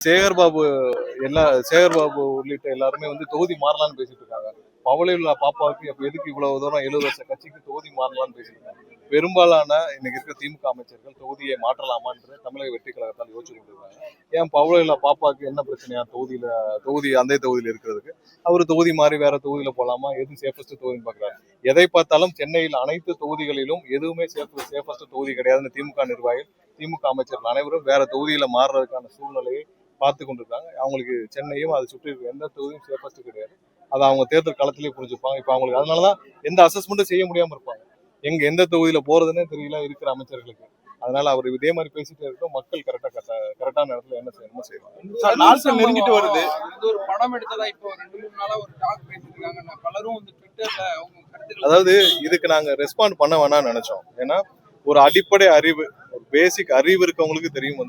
சேகர்பாபு சேகர்பாபு உள்ளிட்ட எல்லாருமே தொகுதி மாறலாம்னு பேசிட்டு இருக்காங்க. பவளையுள்ள பாப்பாவுக்கு அப்ப எதுக்கு இவ்வளவு தூரம் 70 வருஷ கட்சிக்கு தொகுதி மாறலாம்னு பேசிட்டு இருக்காங்க. பெரும்பாலான இன்னைக்கு இருக்க திமுக அமைச்சர்கள் தொகுதியை மாற்றலாமான்னு தமிழக வெற்றி கழகத்தால் யோசிச்சு கொண்டிருக்காங்க. ஏன் பவளையுள்ள பாப்பாவுக்கு என்ன பிரச்சனையா தொகுதி அந்த தொகுதியில இருக்கிறதுக்கு அவரு தொகுதி மாறி வேற தொகுதியில போலாமா? எது சேஃபஸ்ட் தொகுதின்னு பாக்குறாரு. எதை பார்த்தாலும் சென்னையில் அனைத்து தொகுதிகளிலும் எதுவுமே சேஃபஸ்ட் தொகுதி கிடையாதுன்னு திமுக நிர்வாகிகள் திமுக அமைச்சர்கள் அனைவரும் வேற தொகுதியில மாறுறதுக்கான சூழ்நிலையை பார்த்து கொண்டிருக்காங்க. அவங்களுக்கு சென்னையும் அதை சுற்றி இருக்க எந்த தொகுதியும் சேஃபஸ்ட் கிடையாது. அதை அவங்க தேர்தல் களத்திலேயே புரிஞ்சுப்பாங்க. இப்ப அவங்களுக்கு அதனாலதான் எந்த அசஸ்மெண்ட்டும் செய்ய முடியாம இருப்பாங்க. எந்த தொகுதியில போறதுன்னே தெரியல இருக்கிற அமைச்சர்களுக்கு. அதனால அவர் இதே மாதிரி பேசிட்டே இருக்கட்டும். மக்கள் கரெக்டான நேரத்துல என்ன செய்யணுமோ செய்வாங்க. நாட்கள் நெருங்கிட்டு வருது. ஒரு படம் எடுத்ததா இப்போ 2-3 நாளா ஒரு டாக் பேசிட்டு இருக்காங்க. பலரும் ட்விட்டர்ல அவங்க கருத்துக்கள், அதாவது இதுக்கு நாங்க ரெஸ்பாண்ட் பண்ண வேணாம்னு நினைச்சோம். ஏன்னா ஒரு அடிப்படை அறிவு, ஒரு பேசிக் அறிவு இருக்கவங்களுக்கு தெரியும்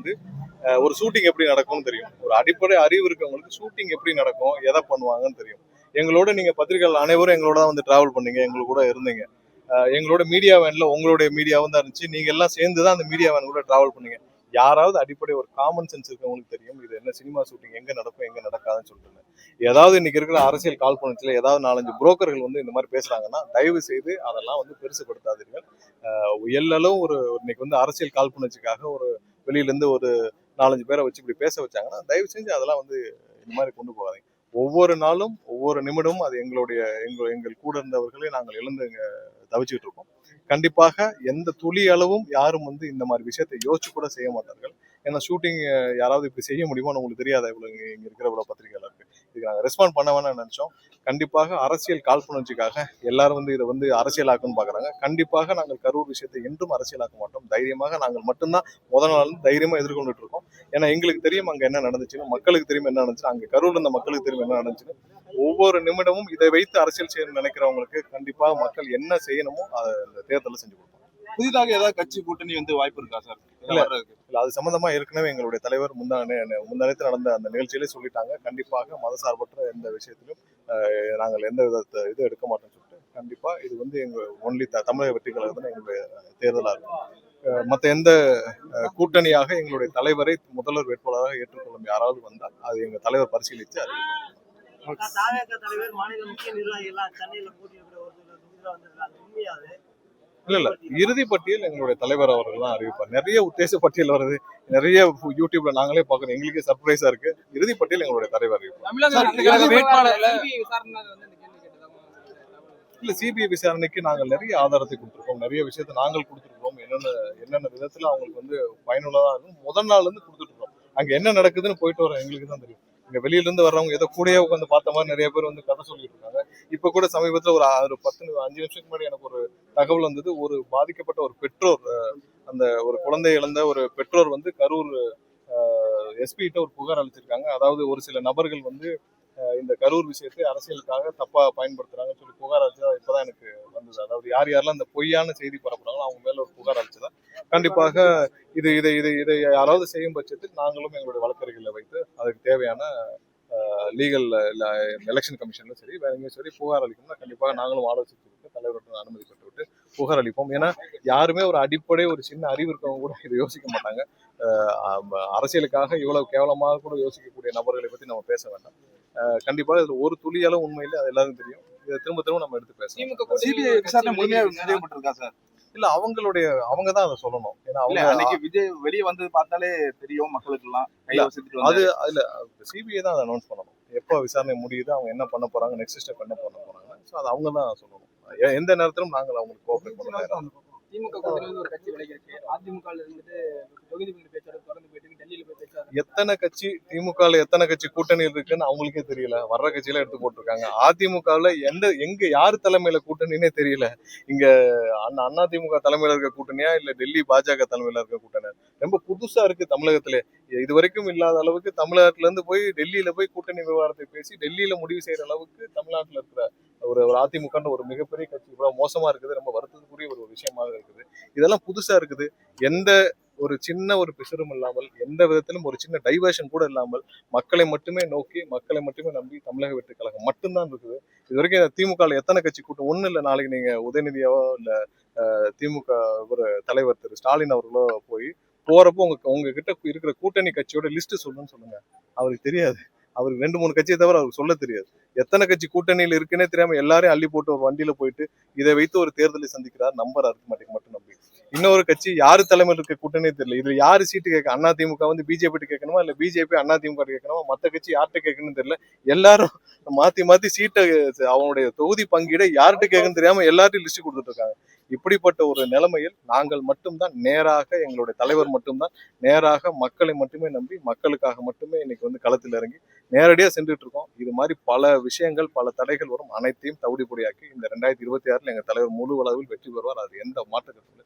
ஒரு ஷூட்டிங் எப்படி நடக்கும்னு தெரியும். ஒரு அடிப்படை அறிவு இருக்கவங்களுக்கு ஷூட்டிங் எப்படி நடக்கும், எதை பண்ணுவாங்கன்னு தெரியும். எங்களோட நீங்க பத்திரிகையாளர் அனைவரும் எங்களோட தான் டிராவல் பண்ணீங்க, எங்க கூட இருந்தீங்க. எங்களோட மீடியா வேன்ல உங்களுடைய மீடியாவும் தான் இருந்துச்சு. நீங்க எல்லாம் சேர்ந்துதான் அந்த மீடியா வேன் கூட டிராவல் பண்ணீங்க. யாராவது அடிப்படை ஒரு காமன் சென்ஸ் இருக்கவங்களுக்கு தெரியும் இது என்ன சினிமா ஷூட்டிங், எங்க நடக்கும் எங்க நடக்காதுன்னு சொல்லிட்டு. ஏதாவது இன்னைக்கு இருக்கிற அரசியல் காழ்ப்புணர்ச்சியில ஏதாவது 4-5 புரோக்கர்கள் இந்த மாதிரி பேசுறாங்கன்னா தயவு செய்து அதெல்லாம் பெருசுபடுத்தாதீர்கள். எல்லளவும் இன்னைக்கு அரசியல் காழ்ப்புணர்ச்சிக்காக ஒரு வெளியில இருந்து ஒரு 4-5 பேரை வச்சு இப்படி பேச வச்சாங்கன்னா தயவு செஞ்சு அதெல்லாம் இந்த மாதிரி கொண்டு போகாதீங்க. ஒவ்வொரு நாளும் ஒவ்வொரு நிமிடமும் அது எங்கள் கூட இருந்தவர்களே நாங்கள் இழந்து தவிச்சுட்டு இருக்கோம். கண்டிப்பாக எந்த துளி அளவும் யாரும் இந்த மாதிரி விஷயத்தை யோசிச்சு கூட செய்ய மாட்டார்கள். ஏன்னா ஷூட்டிங் யாராவது இப்படி செய்ய முடியுமான்னு உங்களுக்கு தெரியாத இங்க இருக்கிற இவ்வளவு பத்திரிகையாளருக்கு இதுக்கு நாங்கள் ரெஸ்பாண்ட் பண்ண வேணாம்னு நினைச்சோம். கண்டிப்பாக அரசியல் காழ்ப்புணர்ச்சிக்காக எல்லாரும் இதை அரசியலாக்குன்னு பாக்குறாங்க. கண்டிப்பாக நாங்கள் கரூர் விஷயத்தை என்றும் அரசியலாக்க மாட்டோம். தைரியமாக நாங்கள் மட்டும்தான் முதல் நாள் தைரியமா எதிர்கொண்டுட்டு இருக்கோம். ஏன்னா எங்களுக்கு தெரியும் அங்க என்ன நடந்துச்சுன்னு, மக்களுக்கு தெரியும் என்ன நடந்துச்சு, அங்க கரூர்ல இருந்த மக்களுக்கு தெரியும் என்ன நடந்துச்சுன்னு. ஒவ்வொரு நிமிடமும் இதை வைத்து அரசியல் செய்ய நினைக்கிறவங்களுக்கு கண்டிப்பாக மக்கள் என்ன செய்யணுமோ அதை தேர்தலில் செஞ்சு கொடுப்பாங்க. புதிதாக ஏதாவது கட்சி கூட்டணி வாய்ப்பு இருக்கா சார்? இல்ல அது சம்பந்தமா ஏற்கனவே எங்களுடைய தலைவர் முந்தானத்து நடந்த அந்த நிகழ்ச்சியிலே சொல்லிட்டாங்க. கண்டிப்பாக மதசார்பற்ற எந்த விஷயத்திலும் நாங்கள் எந்த விதத்தை இது எடுக்க மாட்டோம்னு சொல்லிட்டு கண்டிப்பா இது எங்க ஒன்லி தமிழக வெற்றி கழகத்துல எங்களுடைய தேர்தலா இருக்கும். மற்ற எந்த கூட்டணியாக எங்களுடைய தலைவரை முதல்வர் வேட்பாளராக ஏற்றுக்கொள்ளும் யாராவது வந்தால் அது எங்க தலைவர் பரிசீலித்து தலைவர் மாநில முக்கிய நிர்வாகிகள் சென்னையில இல்ல இறுதி பட்டியல் எங்களுடைய தலைவர் அவர்கள் தான் அறிவிப்பார். நிறைய உத்தேச பட்டியல் வருது, நிறைய யூடியூப்ல நாங்களே பாக்குறோம். எங்களுக்கே சர்ப்ரைஸா இருக்கு. இறுதி பட்டியல் எங்களுடைய தலைவர் அறிவிப்பார். இல்ல சிபிஐ விசாரணைக்கு நாங்கள் நிறைய ஆதாரத்தை கொடுத்திருக்கோம், நிறைய விஷயத்தை நாங்கள் கொடுத்திருக்கோம். என்னென்ன விதத்துல அவங்களுக்கு பயனுள்ளதா இருக்கும் முதல் நாள்ல இருந்து கொடுத்துட்டு இருக்கோம். அங்க என்ன நடக்குதுன்னு போயிட்டு வரோம், எங்களுக்கு தான் தெரியும். இங்க வெளியில இருந்து வர்றவங்க ஏதோ கூடயே உட்காந்து பார்த்த மாதிரி நிறைய பேர் கதை சொல்லிட்டு இருக்காங்க. இப்ப கூட சமீபத்துல ஒரு 5 நிமிஷத்துக்கு முன்னாடி எனக்கு ஒரு தகவல் வந்தது. ஒரு பாதிக்கப்பட்ட ஒரு பெற்றோர், அந்த ஒரு குழந்தை இழந்த ஒரு பெற்றோர் கரூர் எஸ்பி கிட்ட ஒரு புகார் அளிச்சிருக்காங்க. அதாவது ஒரு சில நபர்கள் இந்த கரூர் விஷயத்தை அரசியலுக்காக தப்பா பயன்படுத்துறாங்கன்னு சொல்லி புகார் அளிச்சதா இப்பதான் எனக்கு வந்தது. அதாவது யாரெல்லாம் இந்த பொய்யான செய்தி பரப்புறாங்களோ அவங்க மேல ஒரு புகார் அளிச்சதா. கண்டிப்பாக இதை யாராவது செய்யும் பட்சத்தில் நாங்களும் எங்களுடைய வழக்கறிஞர்களை வைத்து அதுக்கு தேவையான லீகல் எலெக்ஷன் கமிஷன்ல சரி வேற எங்கேயும் சரி புகார் அளிக்கணும்னா கண்டிப்பாக நாங்களும் ஆலோசித்து விட்டு தலைவருடன் அனுமதி பெற்று விட்டு புகார் அளிப்போம். ஏன்னா யாருமே ஒரு அடிப்படை ஒரு சின்ன அறிவு இருக்கவங்க கூட இதை யோசிக்க மாட்டாங்க. அரசியலுக்காக இவ்வளவு கேவலமாக கூட யோசிக்கக்கூடிய நபர்களை பத்தி நம்ம பேச வேண்டாம். கண்டிப்பாக இதுல ஒரு துளியாலும் உண்மையில அது எல்லாரும் தெரியும். இதை திரும்ப நம்ம எடுத்து பேசணும். இல்ல அவங்கதான் அதை சொல்லணும். ஏன்னா அன்னைக்கு விஜய் வெளியே வந்து பார்த்தாலே தெரியும் மக்களுக்கு எல்லாம். அது இல்ல சிபிஐ தான் அதை அனௌன்ஸ் பண்ணணும். எப்போ விசாரணை முடியுது, அவங்க என்ன பண்ண போறாங்க, நெக்ஸ்ட் ஸ்டெப் என்ன பண்ண போறாங்க, அது அவங்க தான் சொல்லணும். எந்த நேரத்திலும் நாங்கள் அவங்களுக்கு கோஆபரேட் பண்ண. திமுக ஒரு கட்சி விலகிருக்கு. அதிமுக தொகுதி பேச்சாளர் தொடர்ந்து போயிட்டு டெல்லியில போய் பேச்சாளர். எத்தனை கட்சி திமுகல எத்தனை கட்சி கூட்டணி இருக்குன்னு அவங்களுக்கே தெரியல. வர்ற கட்சியில எடுத்து போட்டிருக்காங்க. அதிமுகல எங்க யாரு தலைமையில கூட்டணின்னே தெரியல. இங்க அதிமுக தலைமையில இருக்க கூட்டணியா இல்ல டெல்லி பாஜக தலைமையில இருக்க கூட்டணியா? ரொம்ப புதுசா இருக்கு தமிழகத்திலே. இது வரைக்கும் இல்லாத அளவுக்கு தமிழகத்துல இருந்து போய் டெல்லியில போய் கூட்டணி விவகாரத்தை பேசி டெல்லியில முடிவு செய்யற அளவுக்கு தமிழ்நாட்டுல இருக்கிற ஒரு அதிமுக ஒரு மிகப்பெரிய கட்சி இவ்வளவு மோசமா இருக்குது. ரொம்ப வருத்தத்துக்குரிய ஒரு விஷயமாக இருக்குது. இதெல்லாம் புதுசா இருக்குது. எந்த ஒரு சின்ன ஒரு பிசரும் இல்லாமல், எந்த விதத்திலும் ஒரு சின்ன டைவர்ஷன் கூட இல்லாமல் மக்களை மட்டுமே நோக்கி மக்களை மட்டுமே நம்பி தமிழக வெற்றி கழகம் மட்டும்தான் இருக்குது. இது வரைக்கும் திமுக எத்தனை கட்சி கூட்டம் ஒண்ணு இல்லை. நாளைக்கு நீங்க உதயநிதியாவோ இல்ல திமுக ஒரு தலைவர் திரு ஸ்டாலின் அவர்களோ போய் போறப்போ உங்ககிட்ட இருக்கிற கூட்டணி கட்சியோட லிஸ்ட் சொல்லுன்னு சொல்லுங்க. அவருக்கு தெரியாது. அவருக்கு 2 3 கட்சியை தவிர அவருக்கு சொல்ல தெரியாது. எத்தனை கட்சி கூட்டணியில் இருக்குன்னே தெரியாம எல்லாரையும் அள்ளி போட்டு ஒரு வண்டியில போயிட்டு இதை வைத்து ஒரு தேர்தலை சந்திக்கிறார் நம்பர் அரித்மெட்டிக் மட்டும் நம்பி. இன்னொரு கட்சி யாரு தலைமையில் இருக்க கூட்டணியே தெரியல. இதுல யாரு சீட்டு கேட்க, அதிமுக வந்து பிஜேபி கேட்கணுமா, இல்ல பிஜேபி அதிமுக கேட்கணுமா, மத்த கட்சி யார்கிட்ட கேட்கணும்னு தெரியல. எல்லாரும் மாத்தி மாத்தி சீட்டை அவனுடைய தொகுதி பங்கீடை யார்கிட்ட கேட்கணும்னு தெரியாம எல்லார்ட்டையும் லிஸ்ட் கொடுத்துட்டு இருக்காங்க. இப்படிப்பட்ட ஒரு நிலைமையில் நாங்கள் மட்டும்தான் நேராக, எங்களுடைய தலைவர் மட்டும்தான் நேராக மக்களை மட்டுமே நம்பி மக்களுக்காக மட்டுமே இன்னைக்கு வந்து களத்தில் இறங்கி நேரடியா சென்றுட்டு இருக்கோம். இது மாதிரி பல விஷயங்கள், பல தடைகள் வரும், அனைத்தையும் தவிடு பொடியாக்கி இந்த 2026 எங்க தலைவர் முழு அளவில் வெற்றி பெறுவார். அது எந்த மாற்று கருத்தும் இல்லை.